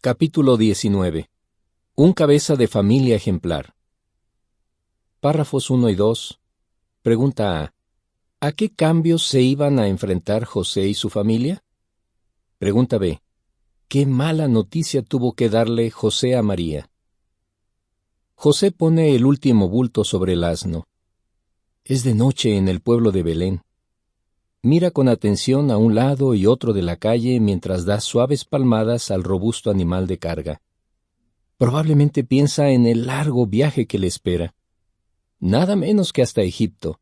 Capítulo 19. Un cabeza de familia ejemplar. Párrafos 1 y 2. Pregunta A. ¿A qué cambios se iban a enfrentar José y su familia? Pregunta B. ¿Qué mala noticia tuvo que darle José a María? José pone el último bulto sobre el asno. Es de noche en el pueblo de Belén. Mira con atención a un lado y otro de la calle mientras da suaves palmadas al robusto animal de carga. Probablemente piensa en el largo viaje que le espera. Nada menos que hasta Egipto.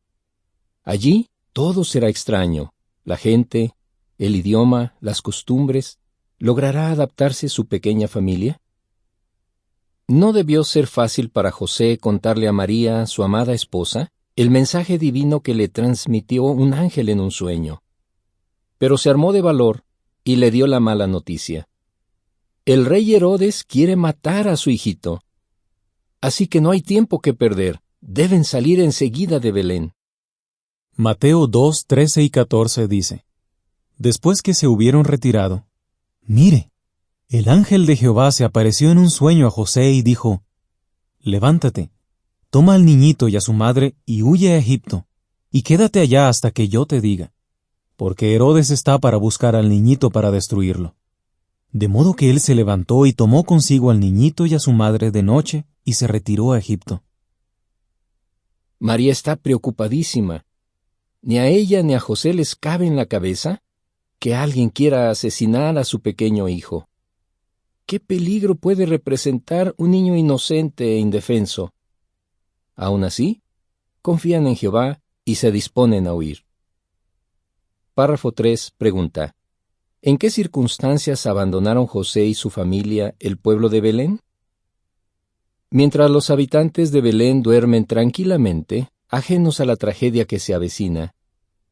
Allí todo será extraño. La gente, el idioma, las costumbres. ¿Logrará adaptarse su pequeña familia? ¿No debió ser fácil para José contarle a María, su amada esposa, el mensaje divino que le transmitió un ángel en un sueño? Pero se armó de valor y le dio la mala noticia. El rey Herodes quiere matar a su hijito. Así que no hay tiempo que perder. Deben salir enseguida de Belén. Mateo 2, 13 y 14 dice: Después que se hubieron retirado, mire, el ángel de Jehová se apareció en un sueño a José y dijo: Levántate, toma al niñito y a su madre y huye a Egipto, y quédate allá hasta que yo te diga, porque Herodes está para buscar al niñito para destruirlo. De modo que él se levantó y tomó consigo al niñito y a su madre de noche y se retiró a Egipto. María está preocupadísima. Ni a ella ni a José les cabe en la cabeza que alguien quiera asesinar a su pequeño hijo. ¿Qué peligro puede representar un niño inocente e indefenso? Aún así, confían en Jehová y se disponen a huir. Párrafo 3 pregunta: ¿en qué circunstancias abandonaron José y su familia el pueblo de Belén? Mientras los habitantes de Belén duermen tranquilamente, ajenos a la tragedia que se avecina,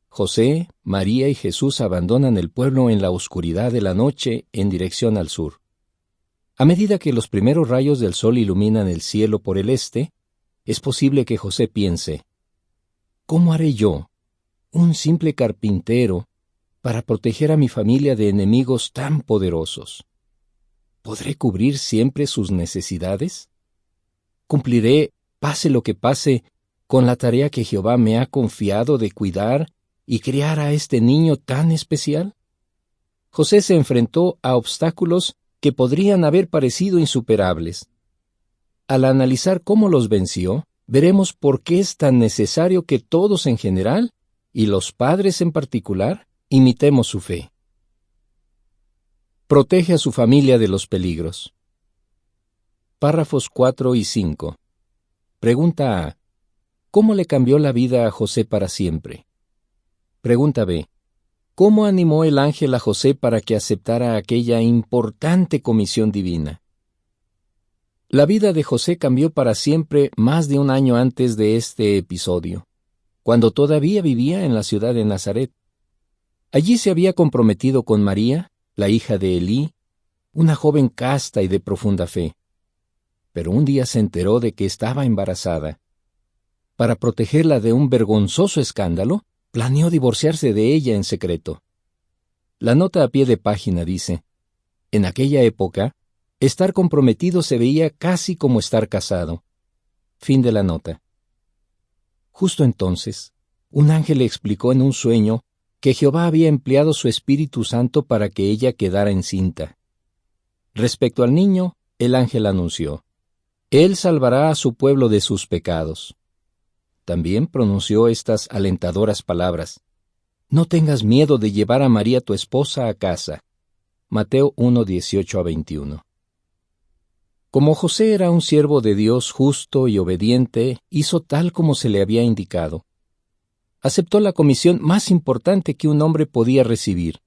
José, María y Jesús abandonan el pueblo en la oscuridad de la noche en dirección al sur. A medida que los primeros rayos del sol iluminan el cielo por el este, es posible que José piense: ¿cómo haré yo, un simple carpintero, para proteger a mi familia de enemigos tan poderosos? ¿Podré cubrir siempre sus necesidades? ¿Cumpliré, pase lo que pase, con la tarea que Jehová me ha confiado de cuidar y criar a este niño tan especial? José se enfrentó a obstáculos que podrían haber parecido insuperables. Al analizar cómo los venció, veremos por qué es tan necesario que todos en general, y los padres en particular, imitemos su fe. Protege a su familia de los peligros. Párrafos 4 y 5. Pregunta A. ¿Cómo le cambió la vida a José para siempre? Pregunta B. ¿Cómo animó el ángel a José para que aceptara aquella importante comisión divina? La vida de José cambió para siempre más de un año antes de este episodio, cuando todavía vivía en la ciudad de Nazaret. Allí se había comprometido con María, la hija de Elí, una joven casta y de profunda fe. Pero un día se enteró de que estaba embarazada. Para protegerla de un vergonzoso escándalo, planeó divorciarse de ella en secreto. La nota a pie de página dice: en aquella época, estar comprometido se veía casi como estar casado. Fin de la nota. Justo entonces, un ángel le explicó en un sueño que Jehová había empleado su Espíritu Santo para que ella quedara encinta. Respecto al niño, el ángel anunció: Él salvará a su pueblo de sus pecados. También pronunció estas alentadoras palabras: no tengas miedo de llevar a María tu esposa a casa. Mateo 1, 18 a 21. Como José era un siervo de Dios justo y obediente, hizo tal como se le había indicado. Aceptó la comisión más importante que un hombre podía recibir: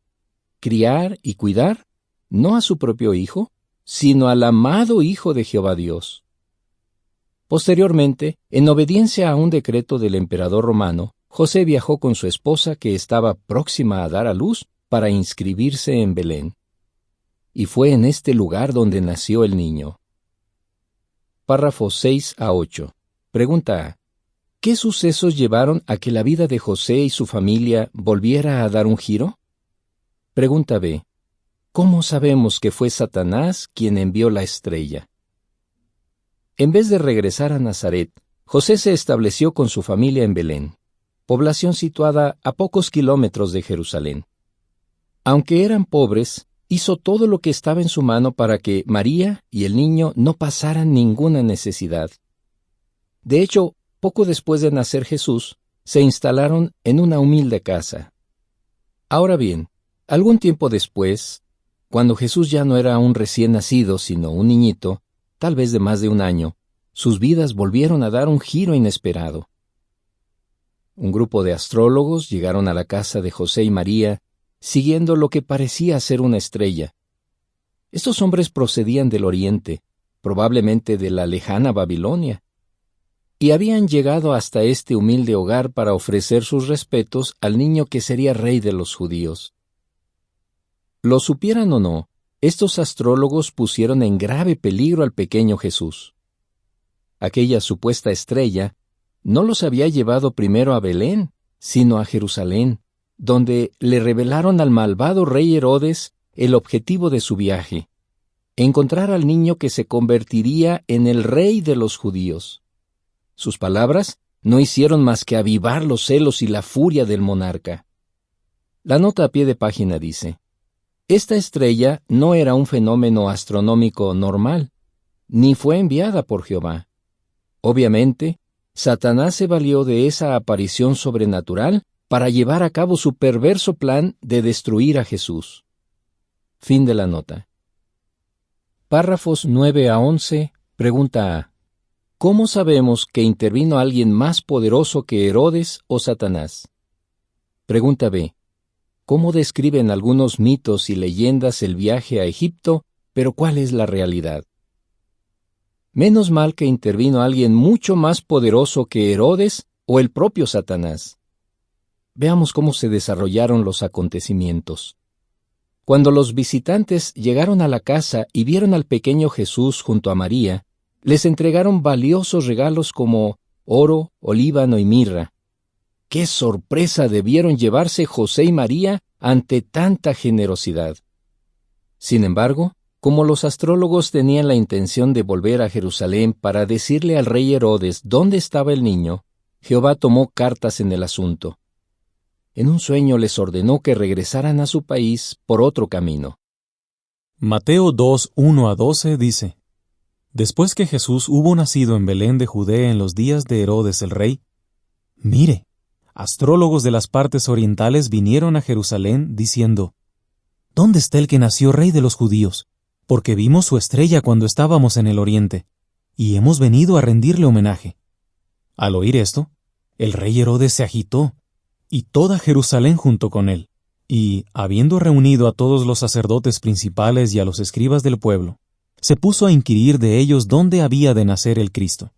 criar y cuidar, no a su propio hijo, sino al amado Hijo de Jehová Dios. Posteriormente, en obediencia a un decreto del emperador romano, José viajó con su esposa, que estaba próxima a dar a luz, para inscribirse en Belén. Y fue en este lugar donde nació el niño. Párrafos 6 a 8. Pregunta A. ¿Qué sucesos llevaron a que la vida de José y su familia volviera a dar un giro? Pregunta B. ¿cómo sabemos que fue Satanás quien envió la estrella? En vez de regresar a Nazaret, José se estableció con su familia en Belén, población situada a pocos kilómetros de Jerusalén. Aunque eran pobres, hizo todo lo que estaba en su mano para que María y el niño no pasaran ninguna necesidad. De hecho, poco después de nacer Jesús, se instalaron en una humilde casa. Ahora bien, algún tiempo después, cuando Jesús ya no era un recién nacido, sino un niñito, tal vez de más de un año, sus vidas volvieron a dar un giro inesperado. Un grupo de astrólogos llegaron a la casa de José y María, siguiendo lo que parecía ser una estrella. Estos hombres procedían del oriente, probablemente de la lejana Babilonia, y habían llegado hasta este humilde hogar para ofrecer sus respetos al niño que sería rey de los judíos. Lo supieran o no, estos astrólogos pusieron en grave peligro al pequeño Jesús. Aquella supuesta estrella no los había llevado primero a Belén, sino a Jerusalén, donde le revelaron al malvado rey Herodes el objetivo de su viaje: encontrar al niño que se convertiría en el rey de los judíos. Sus palabras no hicieron más que avivar los celos y la furia del monarca. La nota a pie de página dice: esta estrella no era un fenómeno astronómico normal, ni fue enviada por Jehová. Obviamente, Satanás se valió de esa aparición sobrenatural para llevar a cabo su perverso plan de destruir a Jesús. Fin de la nota. Párrafos 9 a 11, pregunta A. ¿Cómo sabemos que intervino alguien más poderoso que Herodes o Satanás? Pregunta B. ¿Cómo describen algunos mitos y leyendas el viaje a Egipto, pero cuál es la realidad? Menos mal que intervino alguien mucho más poderoso que Herodes o el propio Satanás. Veamos cómo se desarrollaron los acontecimientos. Cuando los visitantes llegaron a la casa y vieron al pequeño Jesús junto a María, les entregaron valiosos regalos como oro, olíbano y mirra. ¡Qué sorpresa debieron llevarse José y María ante tanta generosidad! Sin embargo, como los astrólogos tenían la intención de volver a Jerusalén para decirle al rey Herodes dónde estaba el niño, Jehová tomó cartas en el asunto. En un sueño les ordenó que regresaran a su país por otro camino. Mateo 2, 1 a 12 dice: Después que Jesús hubo nacido en Belén de Judea en los días de Herodes el rey, mire, astrólogos de las partes orientales vinieron a Jerusalén diciendo: ¿Dónde está el que nació rey de los judíos? Porque vimos su estrella cuando estábamos en el oriente, y hemos venido a rendirle homenaje. Al oír esto, el rey Herodes se agitó, y toda Jerusalén junto con él, y, habiendo reunido a todos los sacerdotes principales y a los escribas del pueblo, se puso a inquirir de ellos dónde había de nacer el Cristo.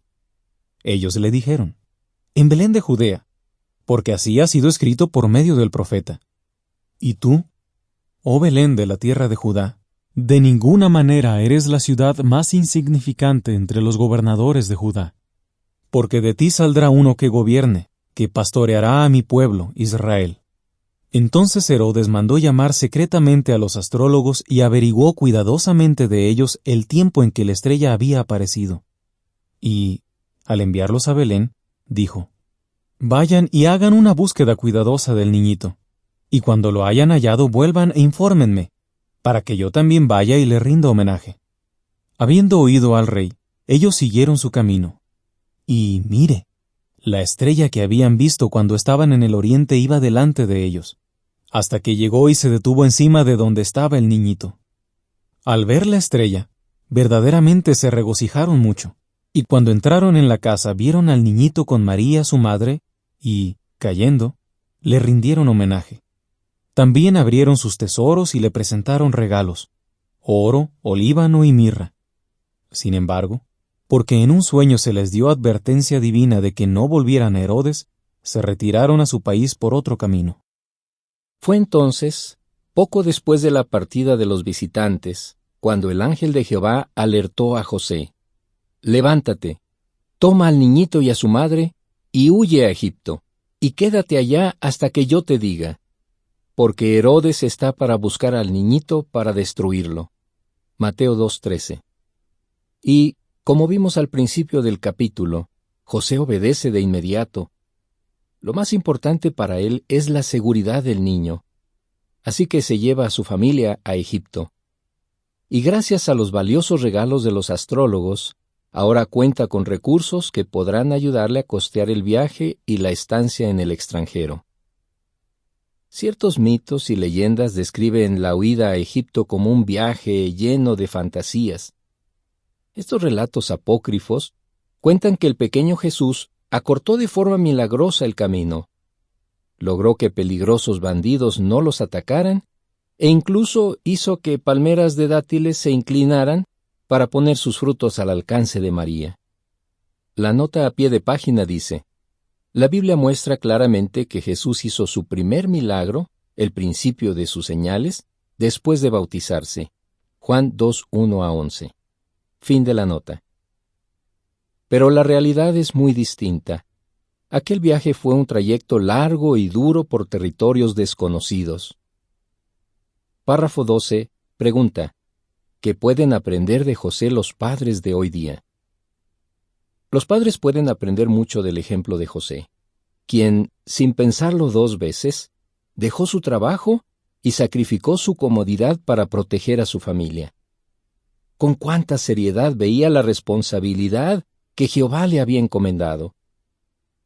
Ellos le dijeron: en Belén de Judea, porque así ha sido escrito por medio del profeta. Y tú, oh Belén de la tierra de Judá, de ninguna manera eres la ciudad más insignificante entre los gobernadores de Judá, porque de ti saldrá uno que gobierne, que pastoreará a mi pueblo, Israel. Entonces Herodes mandó llamar secretamente a los astrólogos y averiguó cuidadosamente de ellos el tiempo en que la estrella había aparecido. Y, al enviarlos a Belén, dijo: vayan y hagan una búsqueda cuidadosa del niñito, y cuando lo hayan hallado vuelvan e infórmenme, para que yo también vaya y le rinda homenaje. Habiendo oído al rey, ellos siguieron su camino. Y mire, la estrella que habían visto cuando estaban en el oriente iba delante de ellos, hasta que llegó y se detuvo encima de donde estaba el niñito. Al ver la estrella, verdaderamente se regocijaron mucho, y cuando entraron en la casa vieron al niñito con María su madre, y, cayendo, le rindieron homenaje. También abrieron sus tesoros y le presentaron regalos, oro, olíbano y mirra. Sin embargo, porque en un sueño se les dio advertencia divina de que no volvieran a Herodes, se retiraron a su país por otro camino. Fue entonces, poco después de la partida de los visitantes, cuando el ángel de Jehová alertó a José: levántate, toma al niñito y a su madre, y huye a Egipto, y quédate allá hasta que yo te diga. porque Herodes está para buscar al niñito para destruirlo. Mateo 2:13. Y, como vimos al principio del capítulo, José obedece de inmediato. Lo más importante para él es la seguridad del niño. Así que se lleva a su familia a Egipto. Y gracias a los valiosos regalos de los astrólogos, ahora cuenta con recursos que podrán ayudarle a costear el viaje y la estancia en el extranjero. Ciertos mitos y leyendas describen la huida a Egipto como un viaje lleno de fantasías. Estos relatos apócrifos cuentan que el pequeño Jesús acortó de forma milagrosa el camino, logró que peligrosos bandidos no los atacaran e incluso hizo que palmeras de dátiles se inclinaran para poner sus frutos al alcance de María. La nota a pie de página dice: la Biblia muestra claramente que Jesús hizo su primer milagro, el principio de sus señales, después de bautizarse. Juan 2:1-11. Fin de la nota. Pero la realidad es muy distinta. Aquel viaje fue un trayecto largo y duro por territorios desconocidos. Párrafo 12. Pregunta: ¿qué pueden aprender de José los padres de hoy día? Los padres pueden aprender mucho del ejemplo de José, quien, sin pensarlo dos veces, dejó su trabajo y sacrificó su comodidad para proteger a su familia. Con cuánta seriedad veía la responsabilidad que Jehová le había encomendado.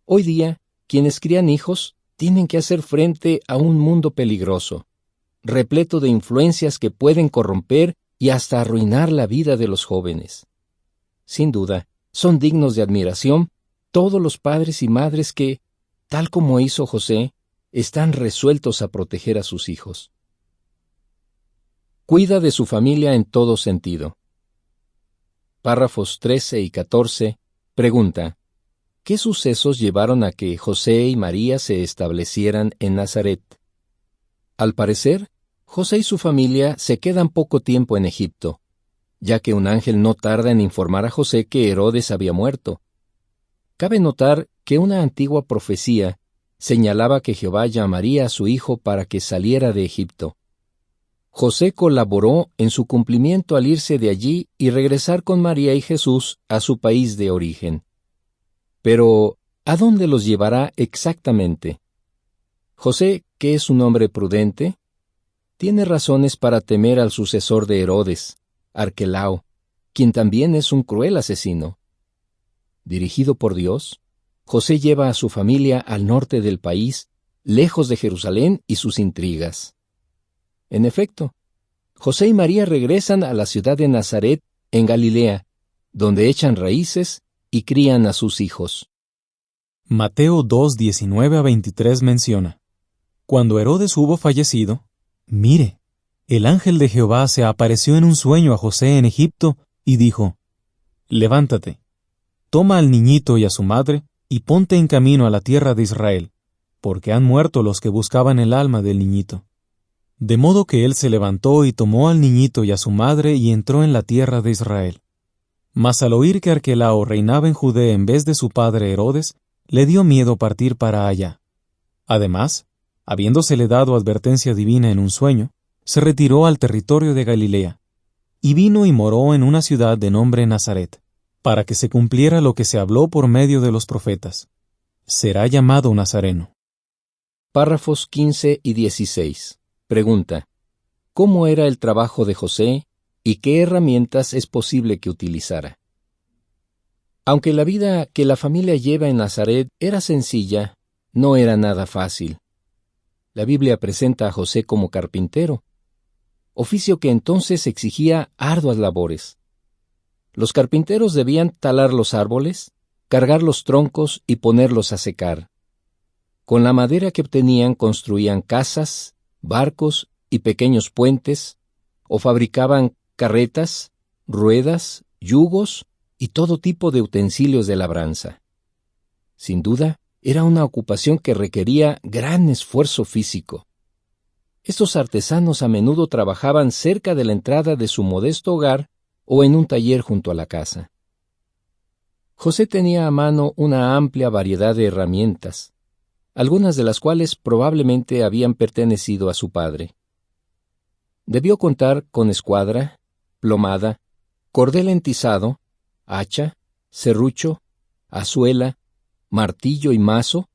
Hoy día, quienes crían hijos tienen que hacer frente a un mundo peligroso, repleto de influencias que pueden corromper y hasta arruinar la vida de los jóvenes. Sin duda, son dignos de admiración todos los padres y madres que, tal como hizo José, están resueltos a proteger a sus hijos. Cuida de su familia en todo sentido. Párrafos 13 y 14. Pregunta: ¿qué sucesos llevaron a que José y María se establecieran en Nazaret? Al parecer, José y su familia se quedan poco tiempo en Egipto, ya que un ángel no tarda en informar a José que Herodes había muerto. Cabe notar que una antigua profecía señalaba que Jehová llamaría a su hijo para que saliera de Egipto. José colaboró en su cumplimiento al irse de allí y regresar con María y Jesús a su país de origen. Pero, ¿a dónde los llevará exactamente? José, que es un hombre prudente, tiene razones para temer al sucesor de Herodes, Arquelao, quien también es un cruel asesino. Dirigido por Dios, José lleva a su familia al norte del país, lejos de Jerusalén y sus intrigas. En efecto, José y María regresan a la ciudad de Nazaret, en Galilea, donde echan raíces y crían a sus hijos. Mateo 2:19-23 menciona: cuando Herodes hubo fallecido, mire, el ángel de Jehová se apareció en un sueño a José en Egipto y dijo: levántate, toma al niñito y a su madre y ponte en camino a la tierra de Israel, porque han muerto los que buscaban el alma del niñito. De modo que él se levantó y tomó al niñito y a su madre y entró en la tierra de Israel. Mas al oír que Arquelao reinaba en Judea en vez de su padre Herodes, le dio miedo partir para allá. Además, habiéndosele dado advertencia divina en un sueño, se retiró al territorio de Galilea, y vino y moró en una ciudad de nombre Nazaret, para que se cumpliera lo que se habló por medio de los profetas: será llamado Nazareno. Párrafos 15 y 16. Pregunta: ¿cómo era el trabajo de José y qué herramientas es posible que utilizara? Aunque la vida que la familia lleva en Nazaret era sencilla, no era nada fácil. La Biblia presenta a José como carpintero, oficio que entonces exigía arduas labores. Los carpinteros debían talar los árboles, cargar los troncos y ponerlos a secar. Con la madera que obtenían construían casas, barcos y pequeños puentes, o fabricaban carretas, ruedas, yugos y todo tipo de utensilios de labranza. Sin duda, era una ocupación que requería gran esfuerzo físico. Estos artesanos a menudo trabajaban cerca de la entrada de su modesto hogar o en un taller junto a la casa. José tenía a mano una amplia variedad de herramientas. algunas de las cuales probablemente habían pertenecido a su padre. Debió contar con escuadra, plomada, cordel entizado, hacha, serrucho, azuela, martillo y mazo,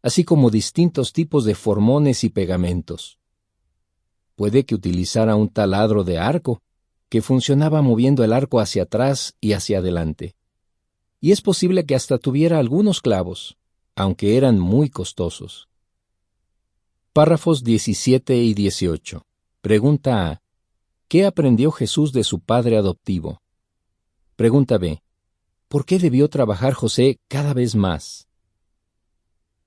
así como distintos tipos de formones y pegamentos. Puede que utilizara un taladro de arco, que funcionaba moviendo el arco hacia atrás y hacia adelante. Y es posible que hasta tuviera algunos clavos, aunque eran muy costosos. Párrafos 17 y 18. Pregunta A. ¿Qué aprendió Jesús de su padre adoptivo? Pregunta B. ¿Por qué debió trabajar José cada vez más?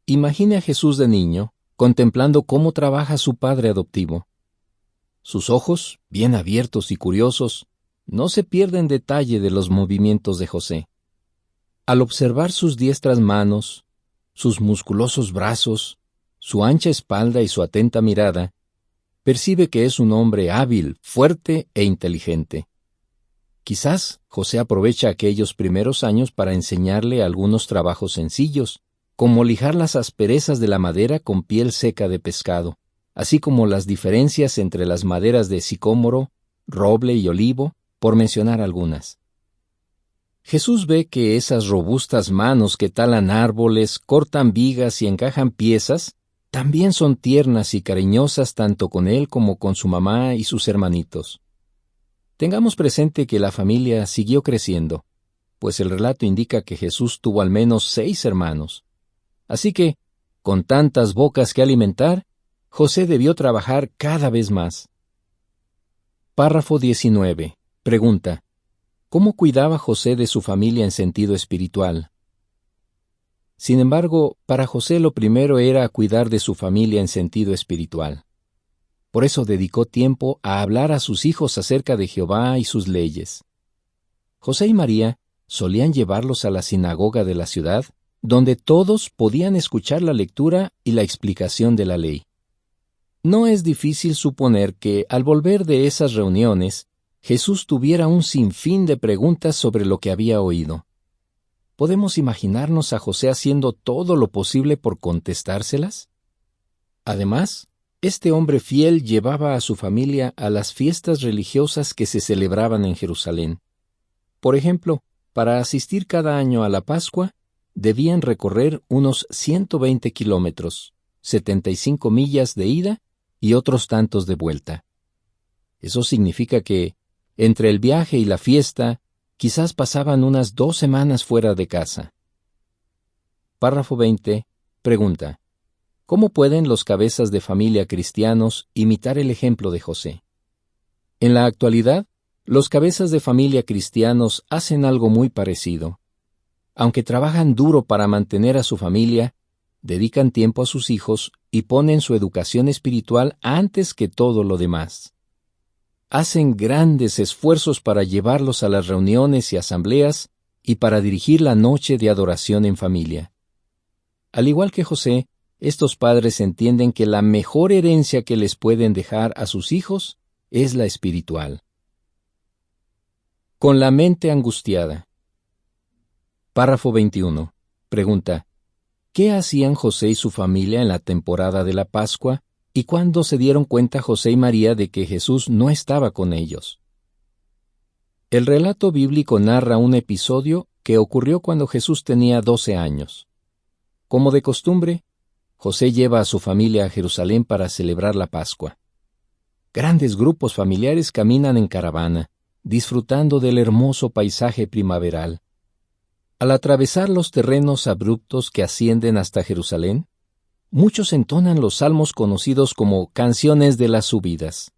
Imagine a Jesús de niño, contemplando cómo trabaja su padre adoptivo. Sus ojos, bien abiertos y curiosos, no se pierden detalle de los movimientos de José. Al observar sus diestras manos, sus musculosos brazos, su ancha espalda y su atenta mirada, percibe que es un hombre hábil, fuerte e inteligente. Quizás José aprovecha aquellos primeros años para enseñarle algunos trabajos sencillos, como lijar las asperezas de la madera con piel seca de pescado, así como las diferencias entre las maderas de sicómoro, roble y olivo, por mencionar algunas. Jesús ve que esas robustas manos que talan árboles, cortan vigas y encajan piezas, también son tiernas y cariñosas tanto con él como con su mamá y sus hermanitos. Tengamos presente que la familia siguió creciendo, pues el relato indica que Jesús tuvo al menos 6 hermanos. Así que, con tantas bocas que alimentar, José debió trabajar cada vez más. Párrafo 19. Pregunta: ¿cómo cuidaba José de su familia en sentido espiritual? Sin embargo, para José lo primero era cuidar de su familia en sentido espiritual. Por eso dedicó tiempo a hablar a sus hijos acerca de Jehová y sus leyes. José y María solían llevarlos a la sinagoga de la ciudad, donde todos podían escuchar la lectura y la explicación de la ley. No es difícil suponer que, al volver de esas reuniones, Jesús tuviera un sinfín de preguntas sobre lo que había oído. ¿Podemos imaginarnos a José haciendo todo lo posible por contestárselas? Además, este hombre fiel llevaba a su familia a las fiestas religiosas que se celebraban en Jerusalén. Por ejemplo, para asistir cada año a la Pascua, debían recorrer unos 120 kilómetros, 75 millas de ida y otros tantos de vuelta. Eso significa que, entre el viaje y la fiesta, quizás pasaban unas 2 semanas fuera de casa. Párrafo 20. Pregunta: ¿cómo pueden los cabezas de familia cristianos imitar el ejemplo de José? En la actualidad, los cabezas de familia cristianos hacen algo muy parecido. Aunque trabajan duro para mantener a su familia, dedican tiempo a sus hijos y ponen su educación espiritual antes que todo lo demás. Hacen grandes esfuerzos para llevarlos a las reuniones y asambleas y para dirigir la noche de adoración en familia. Al igual que José, estos padres entienden que la mejor herencia que les pueden dejar a sus hijos es la espiritual. Con la mente angustiada. Párrafo 21. Pregunta: ¿qué hacían José y su familia en la temporada de la Pascua y cuándo se dieron cuenta José y María de que Jesús no estaba con ellos? El relato bíblico narra un episodio que ocurrió cuando Jesús tenía 12 años. Como de costumbre, José lleva a su familia a Jerusalén para celebrar la Pascua. Grandes grupos familiares caminan en caravana, disfrutando del hermoso paisaje primaveral. Al atravesar los terrenos abruptos que ascienden hasta Jerusalén, muchos entonan los salmos conocidos como canciones de las subidas.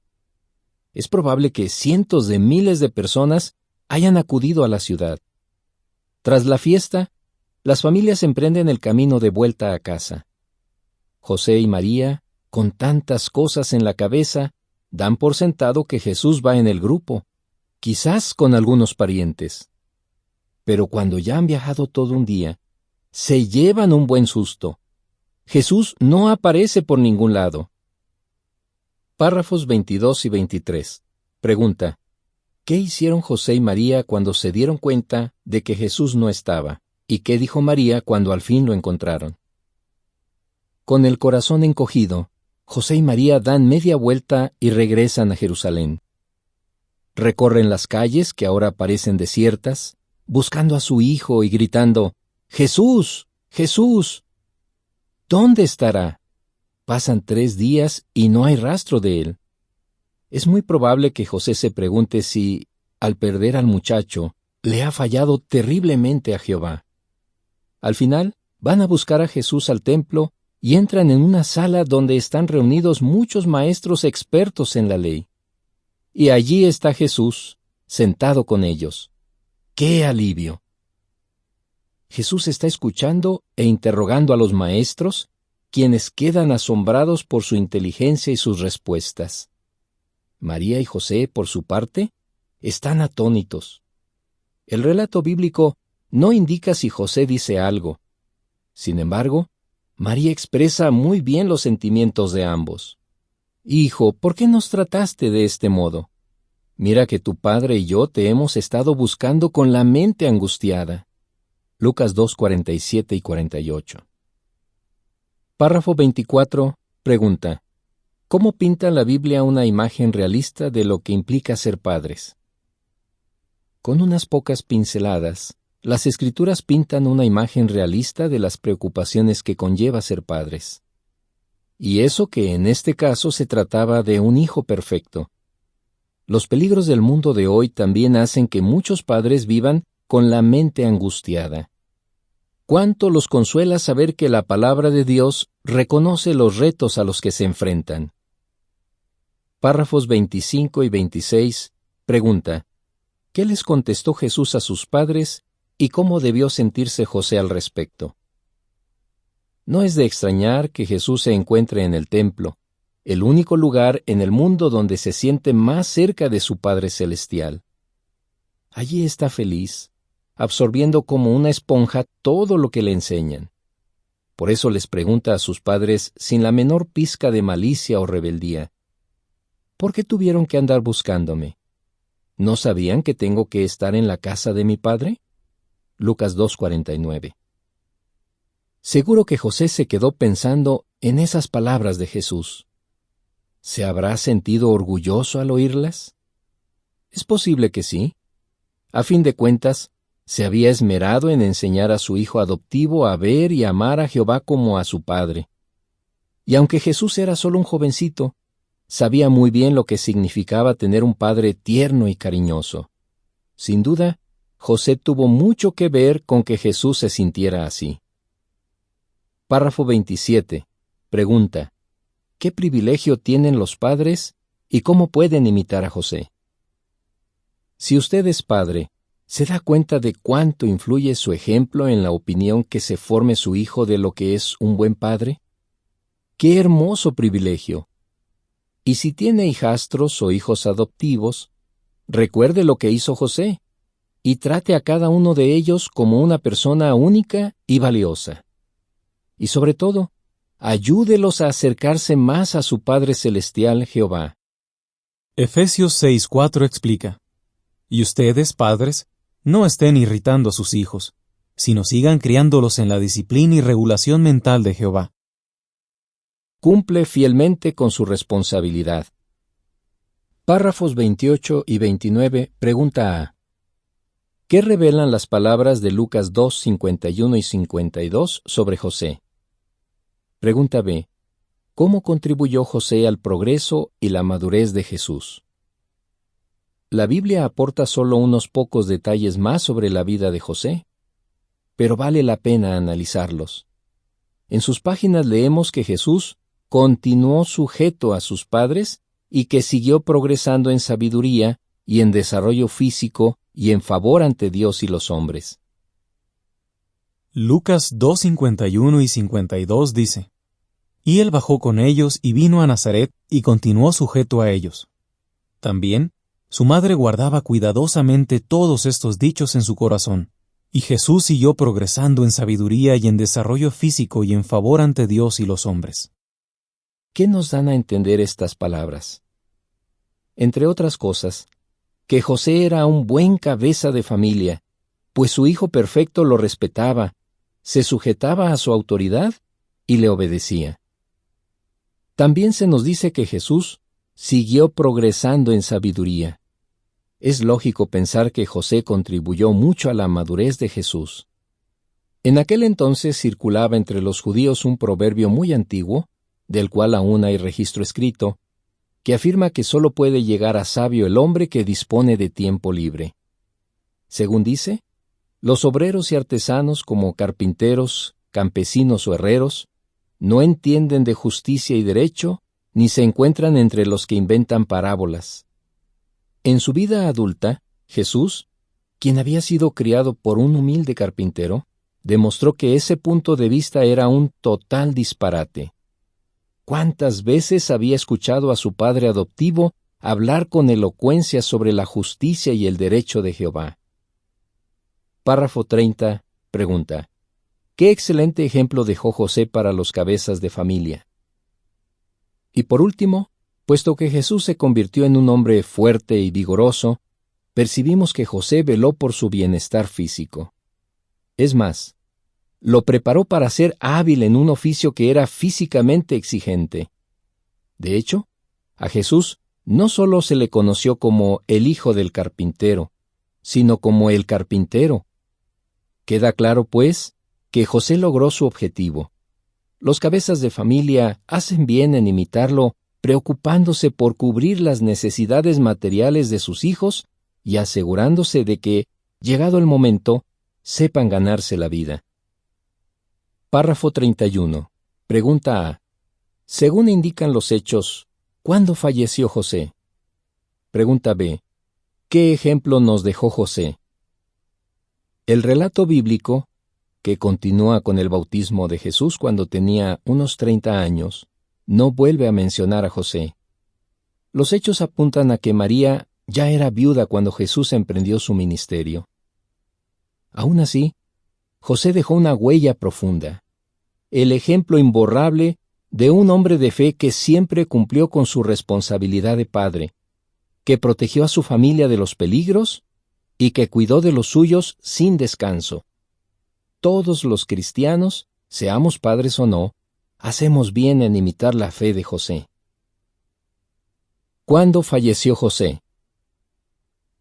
Es probable que cientos de miles de personas hayan acudido a la ciudad. Tras la fiesta, las familias emprenden el camino de vuelta a casa. José y María, con tantas cosas en la cabeza, dan por sentado que Jesús va en el grupo, quizás con algunos parientes. Pero cuando ya han viajado todo un día, se llevan un buen susto. Jesús no aparece por ningún lado. Párrafos 22 y 23. Pregunta: ¿qué hicieron José y María cuando se dieron cuenta de que Jesús no estaba? ¿Y qué dijo María cuando al fin lo encontraron? Con el corazón encogido, José y María dan media vuelta y regresan a Jerusalén. Recorren las calles que ahora parecen desiertas, buscando a su hijo y gritando, «¡Jesús! ¡Jesús!». ¿Dónde estará? Pasan 3 días y no hay rastro de él. Es muy probable que José se pregunte si, al perder al muchacho, le ha fallado terriblemente a Jehová. Al final, van a buscar a Jesús al templo y entran en una sala donde están reunidos muchos maestros expertos en la ley. Y allí está Jesús, sentado con ellos. ¡Qué alivio! Jesús está escuchando e interrogando a los maestros, quienes quedan asombrados por su inteligencia y sus respuestas. María y José, por su parte, están atónitos. El relato bíblico no indica si José dice algo. Sin embargo, María expresa muy bien los sentimientos de ambos. «Hijo, ¿por qué nos trataste de este modo? Mira que tu padre y yo te hemos estado buscando con la mente angustiada». Lucas 2, 47 y 48. Párrafo 24. Pregunta: ¿cómo pinta la Biblia una imagen realista de lo que implica ser padres? Con unas pocas pinceladas, las Escrituras pintan una imagen realista de las preocupaciones que conlleva ser padres. Y eso que en este caso se trataba de un hijo perfecto. Los peligros del mundo de hoy también hacen que muchos padres vivan con la mente angustiada. ¿Cuánto los consuela saber que la palabra de Dios reconoce los retos a los que se enfrentan? Párrafos 25 y 26. Pregunta: ¿qué les contestó Jesús a sus padres y cómo debió sentirse José al respecto? No es de extrañar que Jesús se encuentre en el templo, el único lugar en el mundo donde se siente más cerca de su Padre Celestial. Allí está feliz, absorbiendo como una esponja todo lo que le enseñan. Por eso les pregunta a sus padres sin la menor pizca de malicia o rebeldía: ¿por qué tuvieron que andar buscándome? ¿No sabían que tengo que estar en la casa de mi padre? Lucas 2:49. Seguro que José se quedó pensando en esas palabras de Jesús. ¿Se habrá sentido orgulloso al oírlas? Es posible que sí. A fin de cuentas, se había esmerado en enseñar a su hijo adoptivo a ver y amar a Jehová como a su padre. Y aunque Jesús era solo un jovencito, sabía muy bien lo que significaba tener un padre tierno y cariñoso. Sin duda, José tuvo mucho que ver con que Jesús se sintiera así. Párrafo 27. Pregunta: ¿qué privilegio tienen los padres y cómo pueden imitar a José? Si usted es padre, ¿se da cuenta de cuánto influye su ejemplo en la opinión que se forme su hijo de lo que es un buen padre? ¡Qué hermoso privilegio! Y si tiene hijastros o hijos adoptivos, recuerde lo que hizo José y trate a cada uno de ellos como una persona única y valiosa. Y sobre todo, ayúdelos a acercarse más a su Padre Celestial Jehová. Efesios 6:4 explica: y ustedes, padres, no estén irritando a sus hijos, sino sigan criándolos en la disciplina y regulación mental de Jehová. Cumple fielmente con su responsabilidad. Párrafos 28 y 29. Pregunta A: ¿qué revelan las palabras de Lucas 2, 51 y 52 sobre José? Pregunta B: ¿cómo contribuyó José al progreso y la madurez de Jesús? La Biblia aporta solo unos pocos detalles más sobre la vida de José, pero vale la pena analizarlos. En sus páginas leemos que Jesús continuó sujeto a sus padres y que siguió progresando en sabiduría y en desarrollo físico y en favor ante Dios y los hombres. Lucas 2:51 y 52 dice: y él bajó con ellos y vino a Nazaret y continuó sujeto a ellos. También su madre guardaba cuidadosamente todos estos dichos en su corazón, y Jesús siguió progresando en sabiduría y en desarrollo físico y en favor ante Dios y los hombres. ¿Qué nos dan a entender estas palabras? Entre otras cosas, que José era un buen cabeza de familia, pues su hijo perfecto lo respetaba, se sujetaba a su autoridad y le obedecía. También se nos dice que Jesús siguió progresando en sabiduría. Es lógico pensar que José contribuyó mucho a la madurez de Jesús. En aquel entonces circulaba entre los judíos un proverbio muy antiguo, del cual aún hay registro escrito, que afirma que solo puede llegar a sabio el hombre que dispone de tiempo libre. Según dice, los obreros y artesanos como carpinteros, campesinos o herreros, no entienden de justicia y derecho, ni se encuentran entre los que inventan parábolas. En su vida adulta, Jesús, quien había sido criado por un humilde carpintero, demostró que ese punto de vista era un total disparate. ¿Cuántas veces había escuchado a su padre adoptivo hablar con elocuencia sobre la justicia y el derecho de Jehová? Párrafo 30. Pregunta: ¿qué excelente ejemplo dejó José para los cabezas de familia? Y por último, puesto que Jesús se convirtió en un hombre fuerte y vigoroso, percibimos que José veló por su bienestar físico. Es más, lo preparó para ser hábil en un oficio que era físicamente exigente. De hecho, a Jesús no solo se le conoció como el hijo del carpintero, sino como el carpintero. Queda claro, pues, que José logró su objetivo. Los cabezas de familia hacen bien en imitarlo, preocupándose por cubrir las necesidades materiales de sus hijos y asegurándose de que, llegado el momento, sepan ganarse la vida. Párrafo 31. Pregunta A. Según indican los hechos, ¿cuándo falleció José? Pregunta B. ¿Qué ejemplo nos dejó José? El relato bíblico, que continúa con el bautismo de Jesús cuando tenía unos 30 años, no vuelve a mencionar a José. Los hechos apuntan a que María ya era viuda cuando Jesús emprendió su ministerio. Aún así, José dejó una huella profunda, el ejemplo imborrable de un hombre de fe que siempre cumplió con su responsabilidad de padre, que protegió a su familia de los peligros y que cuidó de los suyos sin descanso. Todos los cristianos, seamos padres o no, hacemos bien en imitar la fe de José. ¿Cuándo falleció José?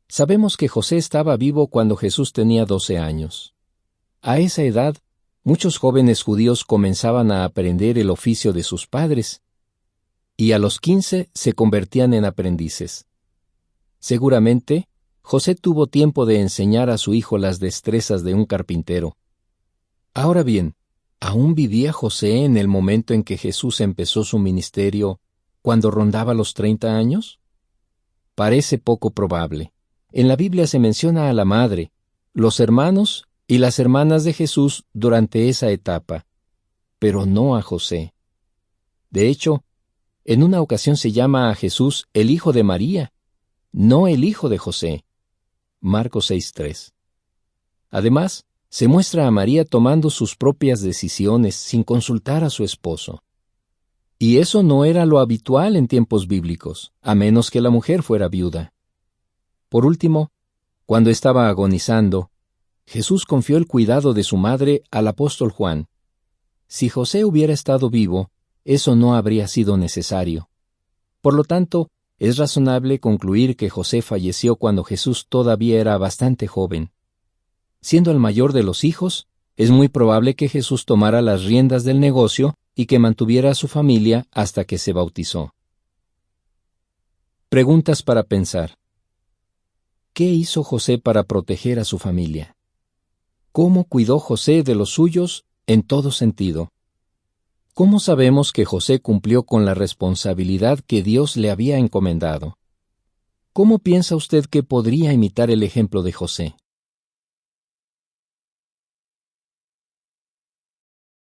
Sabemos que José estaba vivo cuando Jesús tenía 12 años. A esa edad, muchos jóvenes judíos comenzaban a aprender el oficio de sus padres, y a los 15 se convertían en aprendices. Seguramente, José tuvo tiempo de enseñar a su hijo las destrezas de un carpintero. Ahora bien, ¿aún vivía José en el momento en que Jesús empezó su ministerio, cuando rondaba los 30 años? Parece poco probable. En la Biblia se menciona a la madre, los hermanos y las hermanas de Jesús durante esa etapa, pero no a José. De hecho, en una ocasión se llama a Jesús el hijo de María, no el hijo de José. Marcos 6:3. Además, se muestra a María tomando sus propias decisiones sin consultar a su esposo. Y eso no era lo habitual en tiempos bíblicos, a menos que la mujer fuera viuda. Por último, cuando estaba agonizando, Jesús confió el cuidado de su madre al apóstol Juan. Si José hubiera estado vivo, eso no habría sido necesario. Por lo tanto, es razonable concluir que José falleció cuando Jesús todavía era bastante joven. Siendo el mayor de los hijos, es muy probable que Jesús tomara las riendas del negocio y que mantuviera a su familia hasta que se bautizó. Preguntas para pensar. ¿Qué hizo José para proteger a su familia? ¿Cómo cuidó José de los suyos en todo sentido? ¿Cómo sabemos que José cumplió con la responsabilidad que Dios le había encomendado? ¿Cómo piensa usted que podría imitar el ejemplo de José?